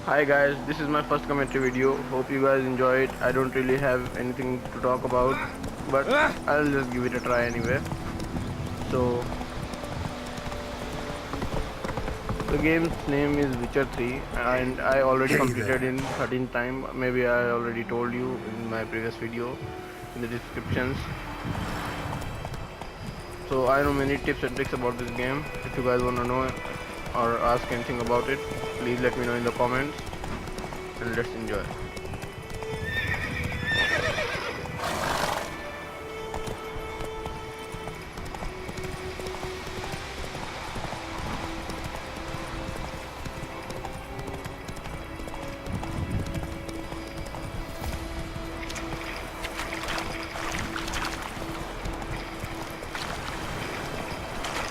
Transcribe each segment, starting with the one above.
Hi guys, this is my first commentary video. Hope you guys enjoy it. I don't really have anything to talk about, but I'll just give it a try anyway. So, the game's name is Witcher 3 and I already completed in 13 time. Maybe I already told you in my previous video in the descriptions. So I know many tips and tricks about this game. If you guys want to know or ask anything about it, please let me know in the comments and let's enjoy.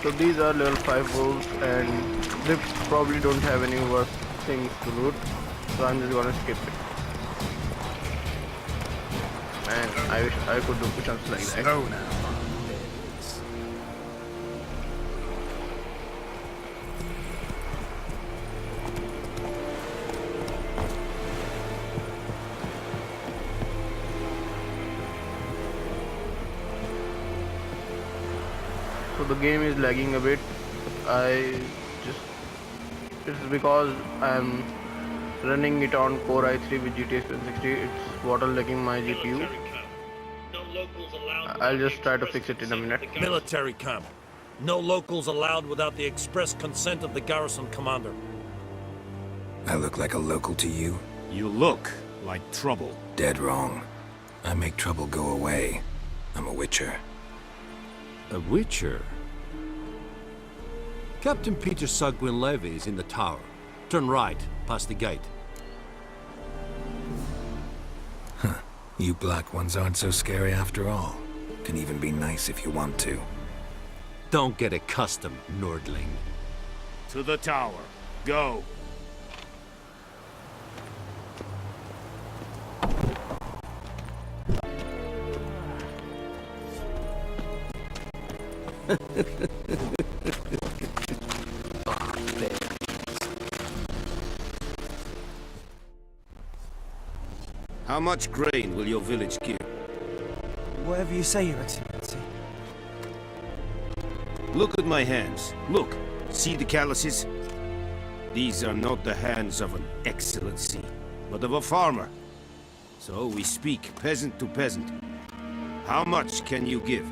So these are level 5 wolves and they probably don't have any worse things to loot, so I'm just gonna skip it. And I wish I could do push-ups like that. Slow now. So the game is lagging a bit. It's because I'm running it on Core i3 with GTX 1060. It's bottlenecking my GPU. I'll just try to fix it in a minute. Military camp. No locals allowed without the express consent of the garrison commander. I look like a local to you? You look like trouble. Dead wrong. I make trouble go away. I'm a witcher. A witcher? Captain Peter Sagwin Levy is in the tower. Turn right, past the gate. Huh. You black ones aren't so scary after all. Can even be nice if you want to. Don't get accustomed, Nordling. To the tower. Go. How much grain will your village give? Whatever you say, Your Excellency. Look at my hands. Look. See the calluses? These are not the hands of an excellency, but of a farmer. So we speak peasant to peasant. How much can you give?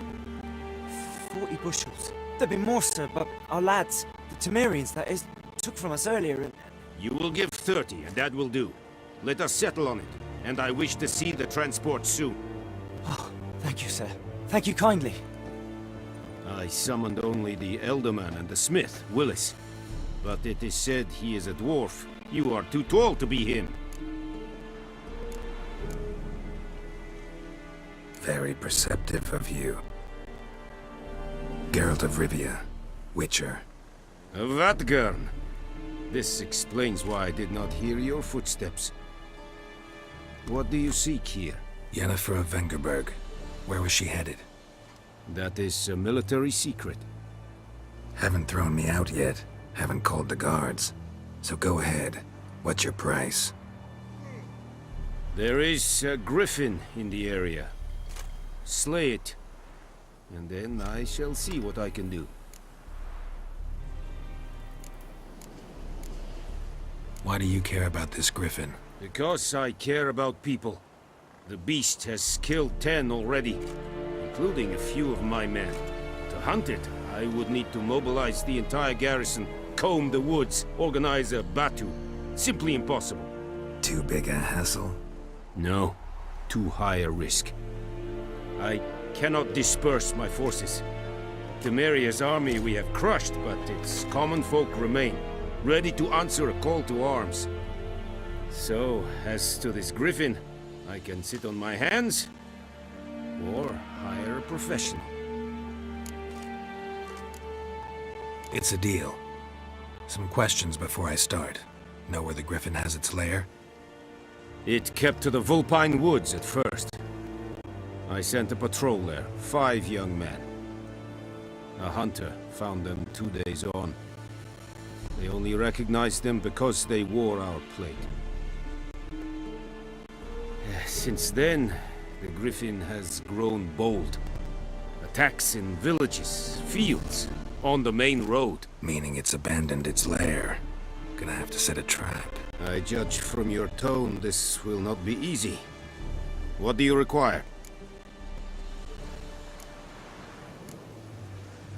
40 bushels. There'd be more, sir, but our lads, the Temerians, that is, took from us earlier and... You will give 30, and that will do. Let us settle on it, and I wish to see the transport soon. Oh, thank you, sir. Thank you kindly. I summoned only the Elderman and the smith, Willis. But it is said he is a dwarf. You are too tall to be him. Very perceptive of you. Geralt of Rivia, Witcher. Vatgern. This explains why I did not hear your footsteps. What do you seek here? Yennefer of Vengerberg. Where was she headed? That is a military secret. Haven't thrown me out yet. Haven't called the guards. So go ahead. What's your price? There is a griffin in the area. Slay it. And then I shall see what I can do. Why do you care about this griffin? Because I care about people. The beast has killed 10 already, including a few of my men. To hunt it, I would need to mobilize the entire garrison, comb the woods, organize a batu. Simply impossible. Too big a hassle? No, too high a risk. I cannot disperse my forces. Temeria's army we have crushed, but its common folk remain, ready to answer a call to arms. So, as to this griffin, I can sit on my hands, or hire a professional. It's a deal. Some questions before I start. Know where the griffin has its lair? It kept to the Vulpine Woods at first. I sent a patrol there, 5 young men. A hunter found them 2 days on. They only recognized them because they wore our plate. Since then, the Griffin has grown bold. Attacks in villages, fields, on the main road. Meaning it's abandoned its lair. Gonna have to set a trap. I judge from your tone this will not be easy. What do you require?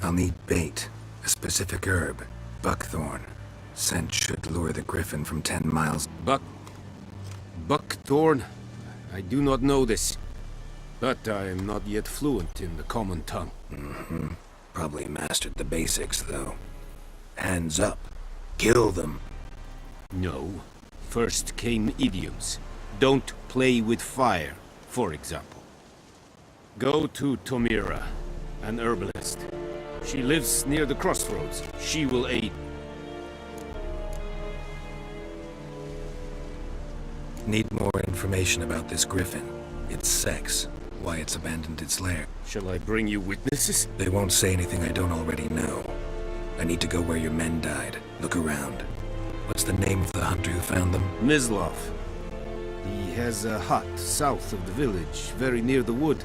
I'll need bait, a specific herb, buckthorn. Scent should lure the Griffin from 10 miles. Buckthorn? I do not know this. But I am not yet fluent in the common tongue. Mm-hmm. Probably mastered the basics, though. Hands up. Kill them. No. First came idioms. Don't play with fire, for example. Go to Tomira, an herbalist. She lives near the crossroads. She will aid. Need more information about this Griffin. Its sex. Why it's abandoned its lair. Shall I bring you witnesses? They won't say anything I don't already know. I need to go where your men died. Look around. What's the name of the hunter who found them? Mislav. He has a hut south of the village, very near the wood.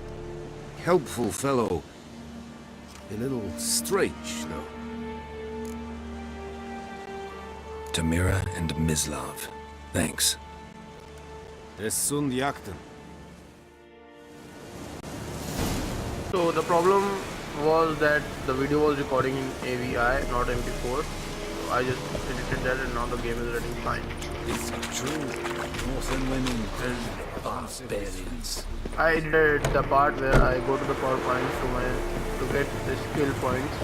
Helpful fellow. A little strange, though. Tamira and Mislav. Thanks. Es sunt jakten. So the problem was that the video was recording in AVI, not MP4. So I just edited that and now the game is running fine. It's true. Northern women and barbarians. I did the part where I go to the power points to get the skill points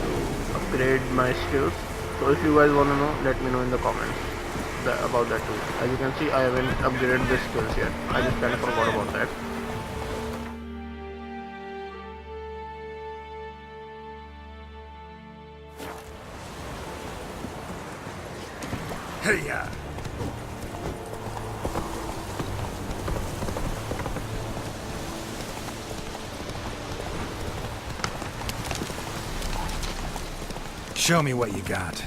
to upgrade my skills. So if you guys want to know, let me know in the comments about that too. As you can see, I haven't upgraded the skills yet. I just kind of forgot about that. Hey-ya! Show me what you got.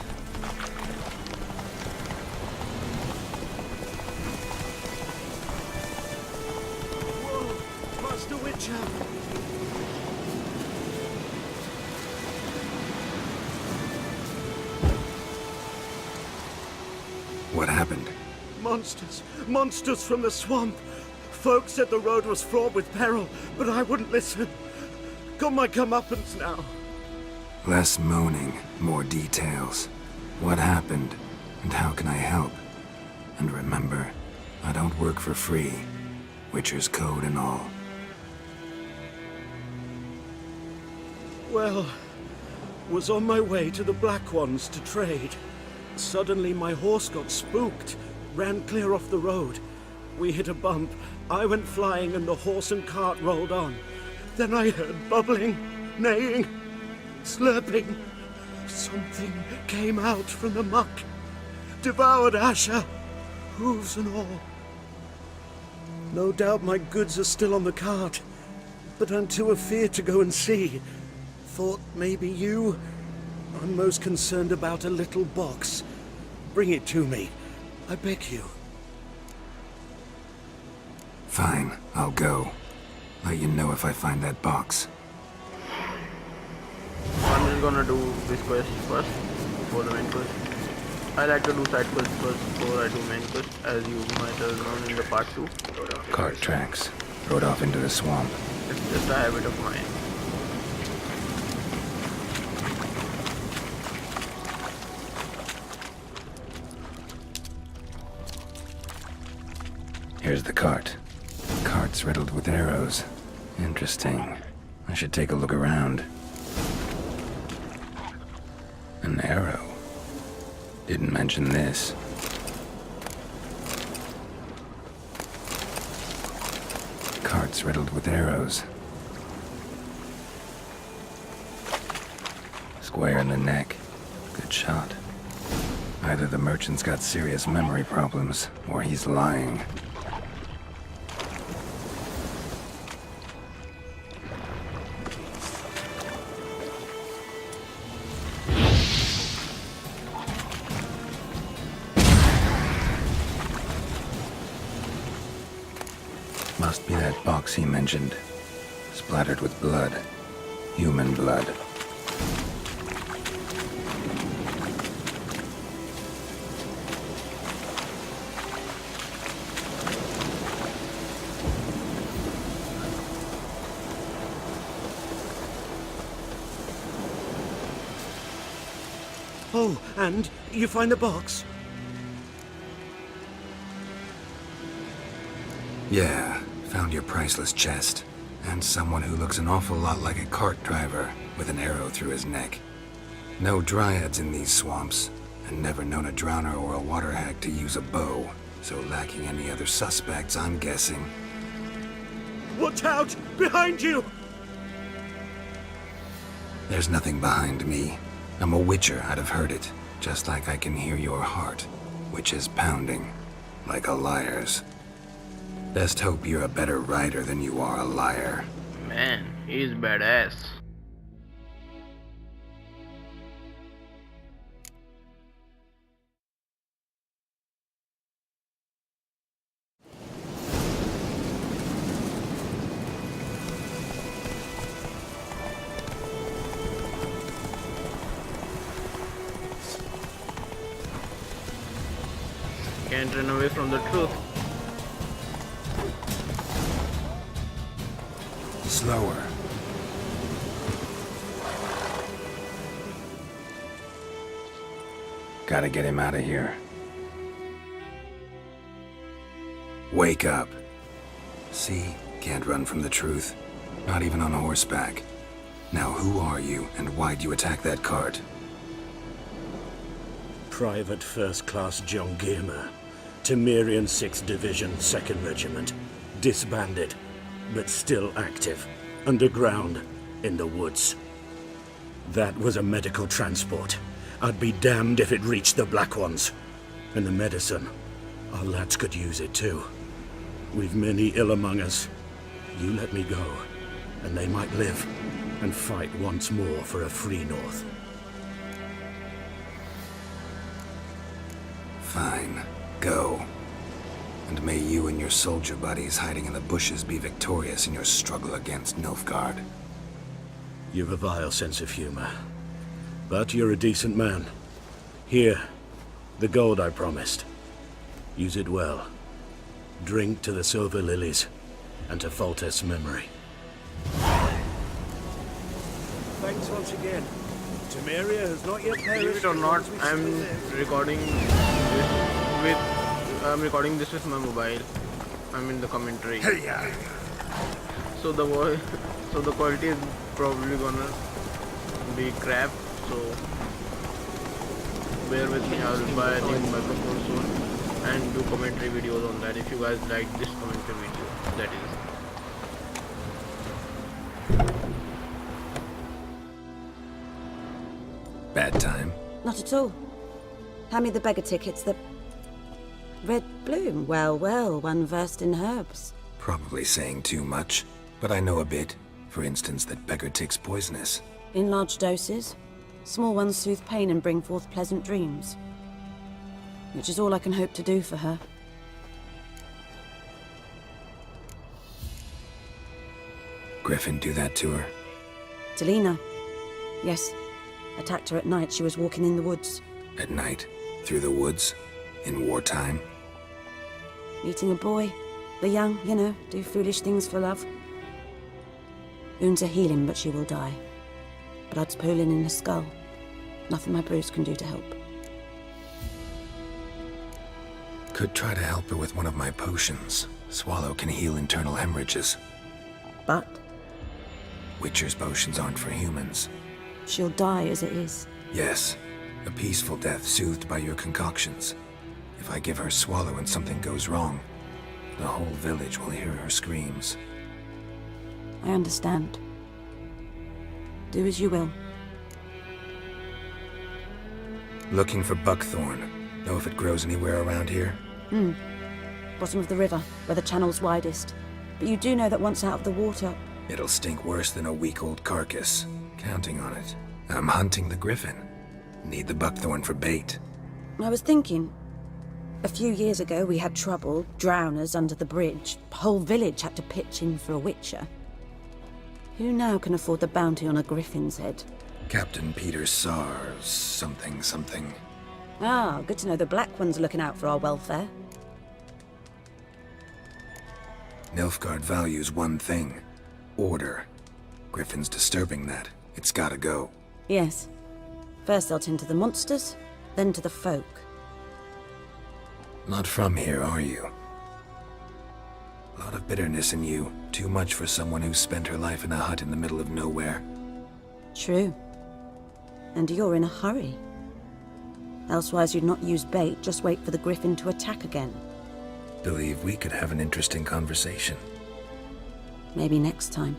Master Witcher! What happened? Monsters! Monsters from the swamp! Folk said the road was fraught with peril, but I wouldn't listen. Got my comeuppance now. Less moaning, more details. What happened, and how can I help? And remember, I don't work for free. Witcher's code and all. Well, was on my way to the Black Ones to trade. Suddenly my horse got spooked, ran clear off the road. We hit a bump, I went flying and the horse and cart rolled on. Then I heard bubbling, neighing, slurping. Something came out from the muck, devoured Asher, hooves and all. No doubt my goods are still on the cart, but I'm too afeard to go and see. Thought maybe you... I'm most concerned about a little box. Bring it to me, I beg you. Fine, I'll go. Let you know if I find that box. I'm just gonna do this quest first before the main quest. I like to do side quests first before I do main quest, as you might have known in the part 2. Cart tracks. Rode off into the swamp. It's just a habit of mine. Here's the cart. Cart's riddled with arrows. Interesting. I should take a look around. An arrow. Didn't mention this. Cart's riddled with arrows. Square in the neck. Good shot. Either the merchant's got serious memory problems, or he's lying. Must be that box he mentioned. Splattered with blood. Human blood. Oh, and you find the box? Yeah, found your priceless chest. And someone who looks an awful lot like a cart driver with an arrow through his neck. No dryads in these swamps, and never known a drowner or a water hag to use a bow. So lacking any other suspects, I'm guessing. Watch out! Behind you! There's nothing behind me. I'm a witcher, I'd have heard it. Just like I can hear your heart, which is pounding, like a liar's. Best hope you're a better rider than you are a liar. Man, he's badass. Can't run away from the truth. Slower. Gotta get him out of here. Wake up. See? Can't run from the truth. Not even on horseback. Now who are you, and why'd you attack that cart? Private First Class John Giermer, Temerian 6th Division, 2nd Regiment. Disbanded, but still active. Underground, in the woods. That was a medical transport. I'd be damned if it reached the Black Ones. And the medicine, our lads could use it too. We've many ill among us. You let me go, and they might live, and fight once more for a free North. Fine. Go. And may you and your soldier buddies hiding in the bushes be victorious in your struggle against Nilfgaard. You've a vile sense of humor. But you're a decent man. Here, the gold I promised. Use it well. Drink to the silver lilies, and to Foltest's memory. Thanks once again. Temeria has not yet Believe perished. it or not, as we I'm still live. recording this with my mobile. I'm in the commentary. So the voice, so the quality is probably gonna be crap. So bear with me. I'll buy a new microphone soon and do commentary videos on that. If you guys like this commentary video, that is. Bad time? Not at all. Hand me the beggar tickets, the red bloom. Well, well, one versed in herbs. Probably saying too much, but I know a bit. For instance, that beggar tick's poisonous. In large doses. Small ones soothe pain and bring forth pleasant dreams. Which is all I can hope to do for her. Griffin do that to her? Delina. Yes. Attacked her at night. She was walking in the woods. At night? Through the woods? In wartime? Meeting a boy. The young, you know, do foolish things for love. Wounds are healing, but she will die. Blood's pooling in her skull. Nothing my brews can do to help. Could try to help her with one of my potions. Swallow can heal internal hemorrhages. But Witcher's potions aren't for humans. she'll die as it is. Yes, a peaceful death soothed by your concoctions. If I give her Swallow and something goes wrong, the whole village will hear her screams. I understand. Do as you will. Looking for buckthorn. Know if it grows anywhere around here? Bottom of the river, where the channel's widest. But you do know that once out of the water... It'll stink worse than a week-old carcass. Counting on it. I'm hunting the griffin. Need the buckthorn for bait. I was thinking... A few years ago, we had trouble, drowners under the bridge. The whole village had to pitch in for a witcher. Who now can afford the bounty on a griffin's head? Captain P.s I, something. Ah, good to know the Black One's looking out for our welfare. Nilfgaard values one thing. Order. Griffin's disturbing that. It's gotta go. Yes. First they'll tend to the monsters, then to the folk. Not from here, are you? A lot of bitterness in you. Too much for someone who spent her life in a hut in the middle of nowhere. True. And you're in a hurry. Elsewise you'd not use bait, just wait for the griffin to attack again. Believe we could have an interesting conversation. Maybe next time.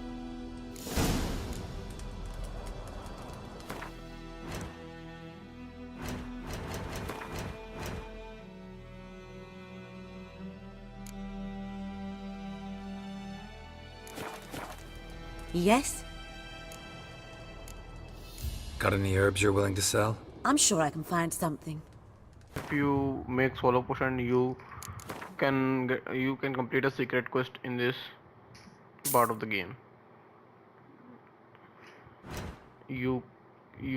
Yes? Got any herbs you're willing to sell? I'm sure I can find something. If you make swallow potion, you can complete a secret quest in this part of the game. You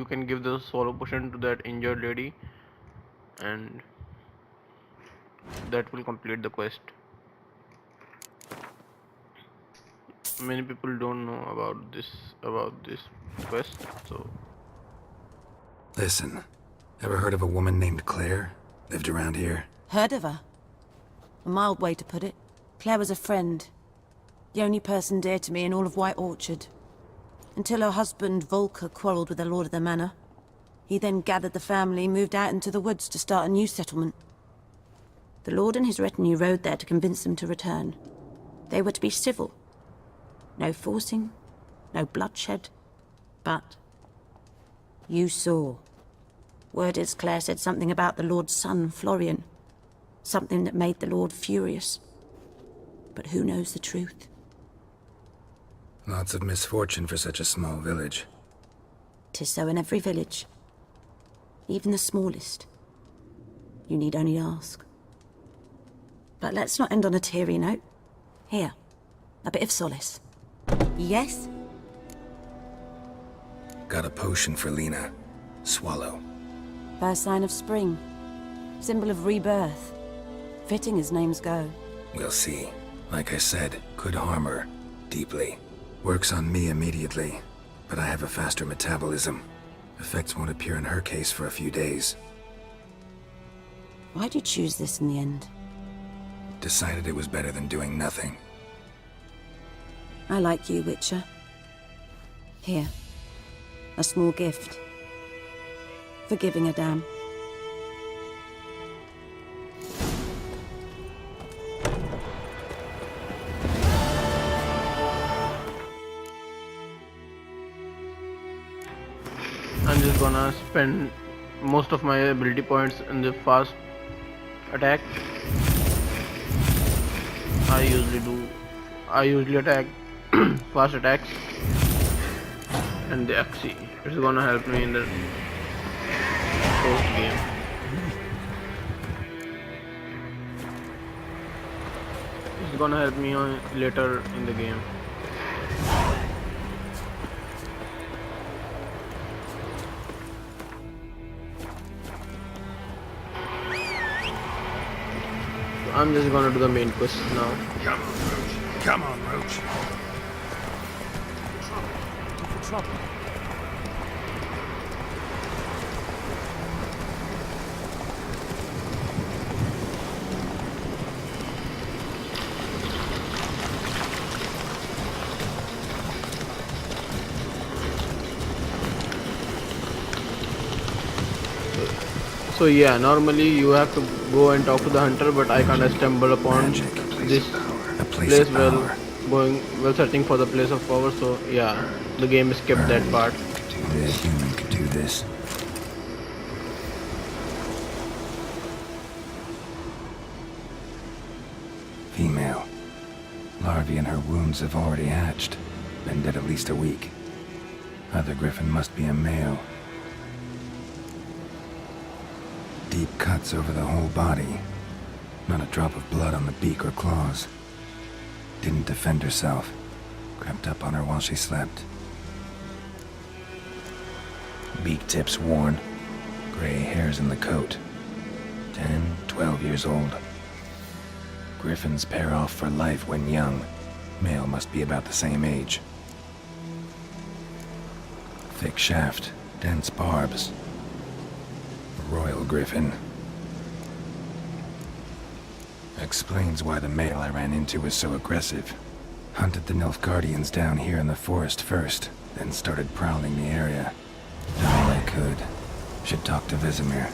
can give the swallow potion to that injured lady, and that will complete the quest. Many people don't know about this quest, so. Listen, ever heard of a woman named Claire? Lived around here? Heard of her? A mild way to put it. Claire was a friend. The only person dear to me in all of White Orchard. Until her husband, Volker, quarreled with the lord of the manor. He then gathered the family, moved out into the woods to start a new settlement. The lord and his retinue rode there to convince them to return. They were to be civil. No forcing, no bloodshed. But you saw. Word is Claire said something about the lord's son, Florian. Something that made the lord furious. But who knows the truth? Lots of misfortune for such a small village. 'Tis so in every village. Even the smallest. You need only ask. But let's not end on a teary note. Here, a bit of solace. Yes? Got a potion for Lena. Swallow. First sign of spring. Symbol of rebirth. Fitting as names go. We'll see. Like I said, could harm her. Deeply. Works on me immediately, but I have a faster metabolism. Effects won't appear in her case for a few days. Why'd you choose this in the end? Decided it was better than doing nothing. I like you, Witcher. Here. A small gift. For giving a damn. I'm just gonna spend most of my ability points in the fast attack. I usually attack fast attacks and the XC. It's gonna help me in the post game. It's gonna help me later in the game. I'm just gonna do the main quest now. Come on, Roach. Come on, Roach. For trouble. So yeah, normally you have to go and talk to the hunter, but I kinda stumble upon this place while searching for the place of power, so yeah, the game skipped that part. Only a human could do this. Female. Larvae in her wounds have already hatched. Been dead at least a week. Other griffin must be a male. Deep cuts over the whole body. Not a drop of blood on the beak or claws. Didn't defend herself. Crept up on her while she slept. Beak tips worn. Gray hairs in the coat. 10, 12 years old. Griffins pair off for life when young. Male must be about the same age. Thick shaft, dense barbs. Royal griffin. Explains why the male I ran into was so aggressive. Hunted the Nilfgaardians down here in the forest first, then started prowling the area. Done all I could. Should talk to Vesemir.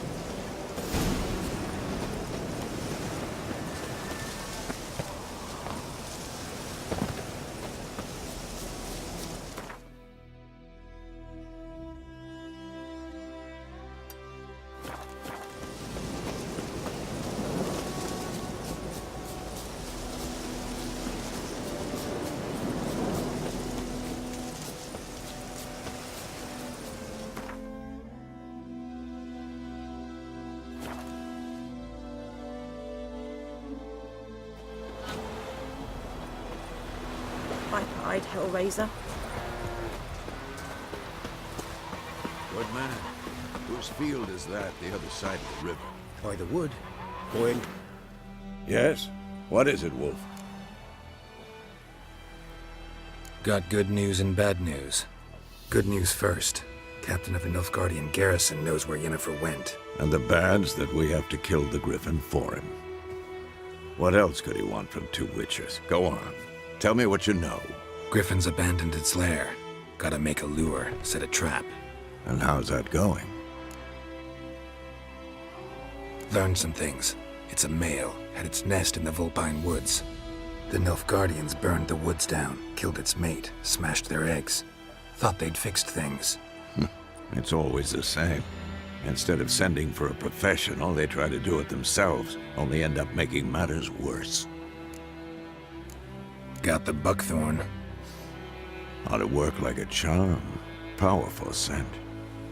Viper-eyed Hellraiser. Good man. Whose field is that, the other side of the river? By the wood. Going. Yes? What is it, Wolf? Got good news and bad news. Good news first. Captain of the Nilfgaardian garrison knows where Yennefer went. And the bad's that we have to kill the Griffin for him. What else could he want from two witchers? Go on. Tell me what you know. Griffin's abandoned its lair. Gotta make a lure, set a trap. And how's that going? Learned some things. It's a male, had its nest in the Vulpine Woods. The Nilfgaardians burned the woods down, killed its mate, smashed their eggs. Thought they'd fixed things. It's always the same. Instead of sending for a professional, they try to do it themselves, only end up making matters worse. Got the buckthorn. Ought to work like a charm. Powerful scent.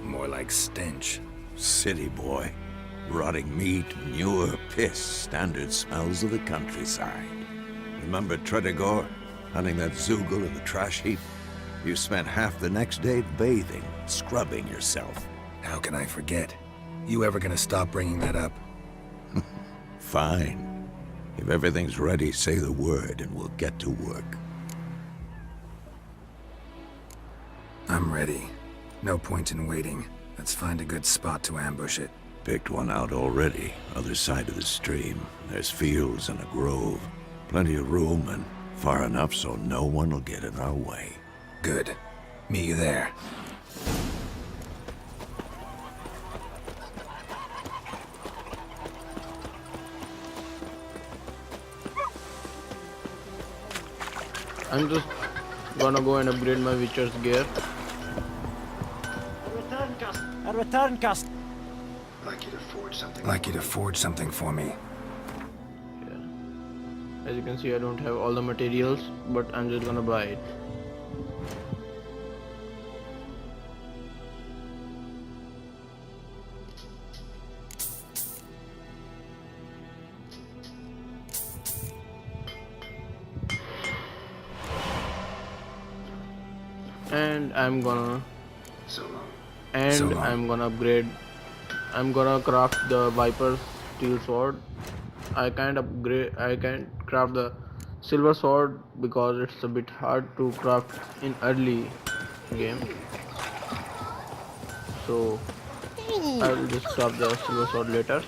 More like stench. City boy. Rotting meat, manure, piss, standard smells of the countryside. Remember Tredegor? Hunting that Zoogle in the trash heap? You spent half the next day bathing, scrubbing yourself. How can I forget? You ever gonna stop bringing that up? Fine. If everything's ready, say the word and we'll get to work. I'm ready. No point in waiting. Let's find a good spot to ambush it. Picked one out already, other side of the stream. There's fields and a grove. Plenty of room and far enough so no one will get in our way. Good. Meet you there. I'm just gonna go and upgrade my Witcher's gear. A return cast. Like you to forge something for me. Yeah. As you can see, I don't have all the materials, but I'm just gonna buy it. And I'm gonna I'm gonna upgrade. I'm gonna craft the Viper's steel sword. I can't craft the silver sword because it's a bit hard to craft in early game. So I'll just craft the silver sword later.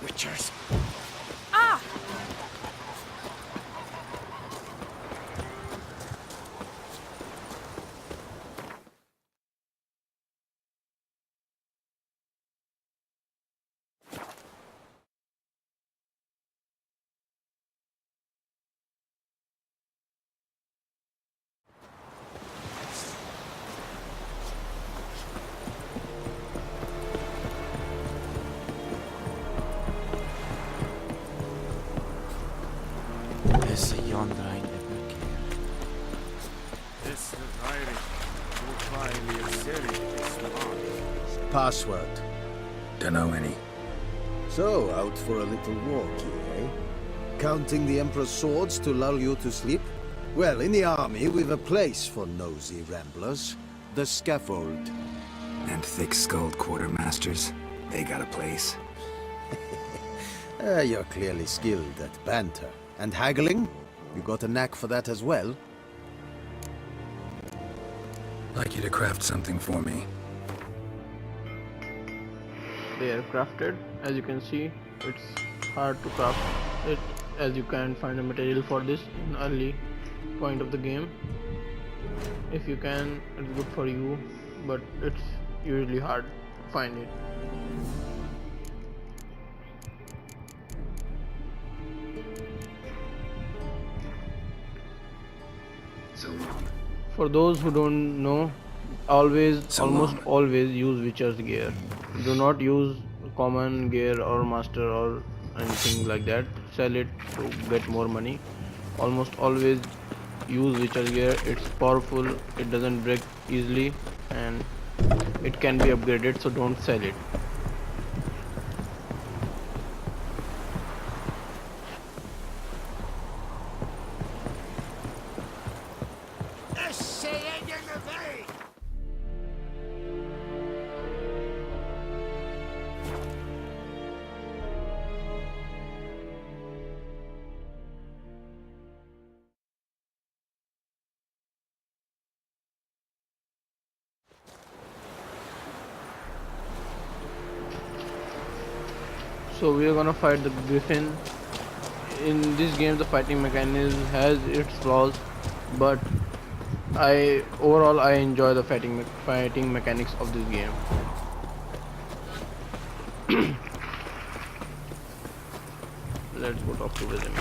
Witchers. Password. Dunno any. So, out for a little walk, eh? Counting the Emperor's swords to lull you to sleep? Well, in the army, we've a place for nosy ramblers. The scaffold. And thick-skulled quartermasters, they got a place. You're clearly skilled at banter. And haggling? You got a knack for that as well? Like you to craft something for me. They are crafted. As you can see, it's hard to craft it, as you can't find a material for this in early point of the game. If you can, it's good for you, but it's usually hard to find it. For those who don't know, almost always use Witcher's gear. Do not use common gear or master or anything like that. Sell it to get more money. Almost always use Witcher's gear. It's powerful, it doesn't break easily, and it can be upgraded, so don't sell it. So we are gonna fight the Griffin. In this game, the fighting mechanism has its flaws, but overall I enjoy the fighting mechanics of this game. Let's go talk to Wisdom.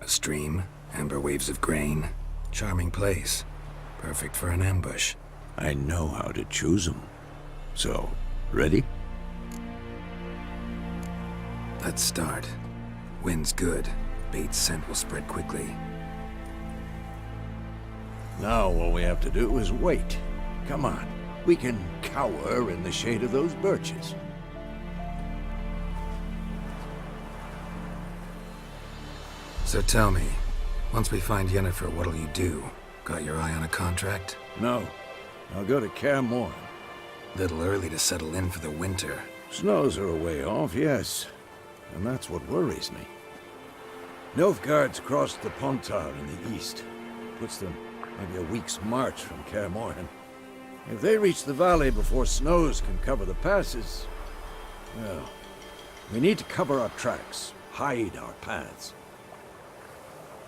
A stream, amber waves of grain, charming place, perfect for an ambush. I know how to choose them. So, ready? Let's start. Wind's good. Bait's scent will spread quickly. Now all we have to do is wait. Come on. We can cower in the shade of those birches. So tell me, once we find Yennefer, what'll you do? Got your eye on a contract? No. I'll go to Kaer Morhen. Little early to settle in for the winter. Snows are a way off, yes. And that's what worries me. Nilfgaard's crossed the Pontar in the east. Puts them maybe a week's march from Kaer Morhen. If they reach the valley before snows can cover the passes, well, we need to cover our tracks, hide our paths.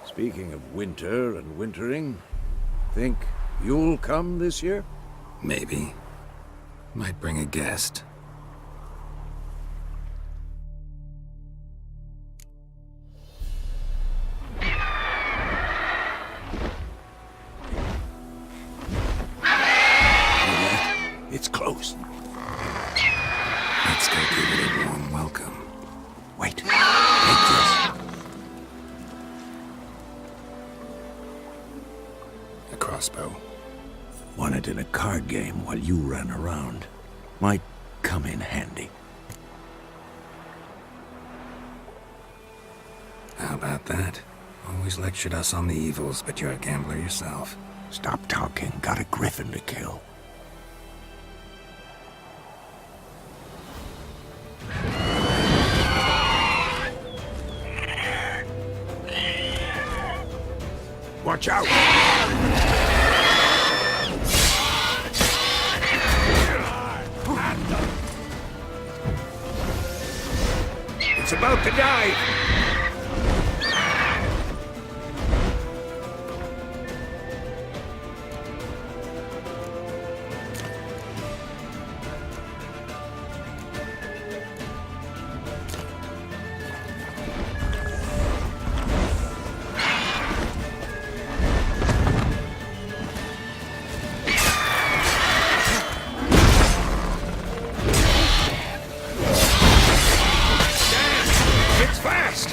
Speaking of winter and wintering, think you'll come this year? Maybe. Might bring a guest. It's close. Let's go give it a warm welcome. Wait. Take this. A crossbow. Won it in a card game while you ran around. Might come in handy. How about that? Always lectured us on the evils, but you're a gambler yourself. Stop talking. Got a griffin to kill. Watch out! It's about to dive! It's fast!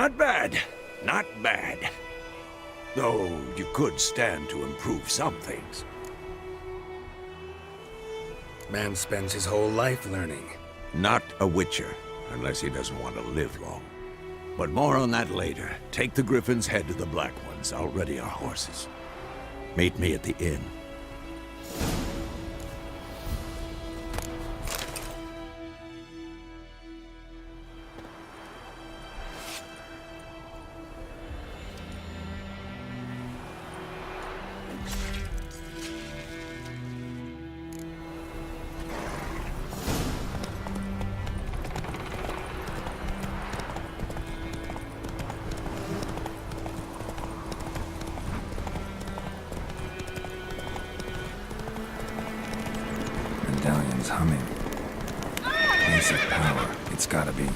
Not bad. Not bad. Though you could stand to improve some things. Man spends his whole life learning. Not a witcher, unless he doesn't want to live long. But more on that later. Take the Griffin's head to the Black Ones. I'll ready our horses. Meet me at the inn. Medallion's humming. Basic power, it's gotta be.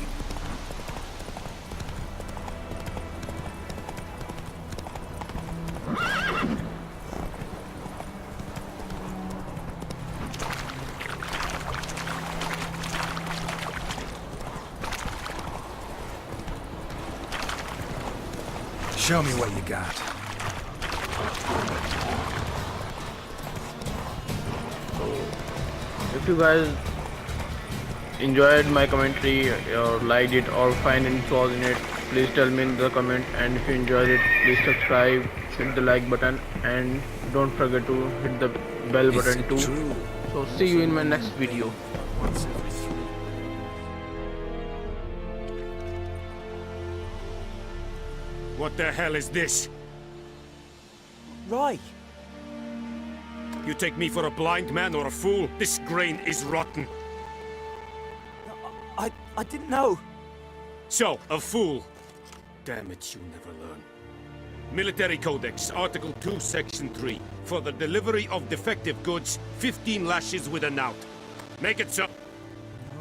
Show me what you got. If you guys enjoyed my commentary or liked it or find any flaws in it, please tell me in the comment. And if you enjoyed it, please subscribe, hit the like button, and don't forget to hit the bell button too. So see you in my next video. What the hell is this? Right. You take me for a blind man or a fool? This grain is rotten. I didn't know. So, a fool. Damn it, you never learn. Military Codex, Article 2, Section 3. For the delivery of defective goods, 15 lashes with a knout. Make it so.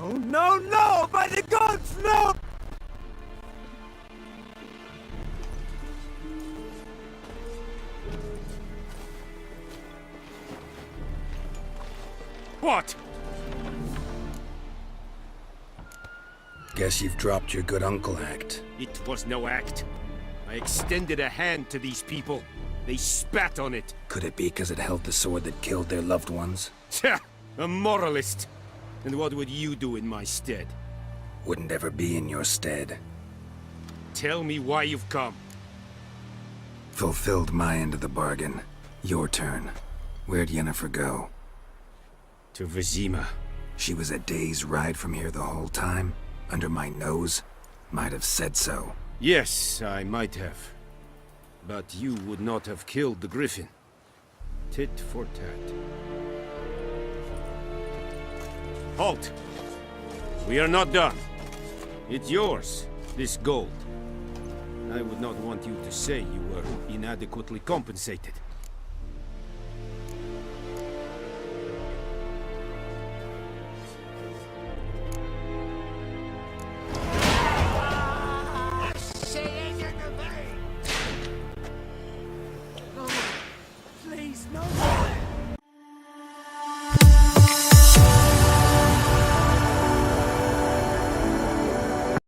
Oh, no, no! By the gods, no! What? Guess you've dropped your good uncle act. It was no act. I extended a hand to these people. They spat on it. Could it be because it held the sword that killed their loved ones? Tja, a moralist. And what would you do in my stead? Wouldn't ever be in your stead. Tell me why you've come. Fulfilled my end of the bargain. Your turn. Where'd Yennefer go? To Vizima. She was a day's ride from here the whole time? Under my nose? Might have said so. Yes, I might have. But you would not have killed the Griffin. Tit for tat. Halt! We are not done. It's yours, this gold. I would not want you to say you were inadequately compensated.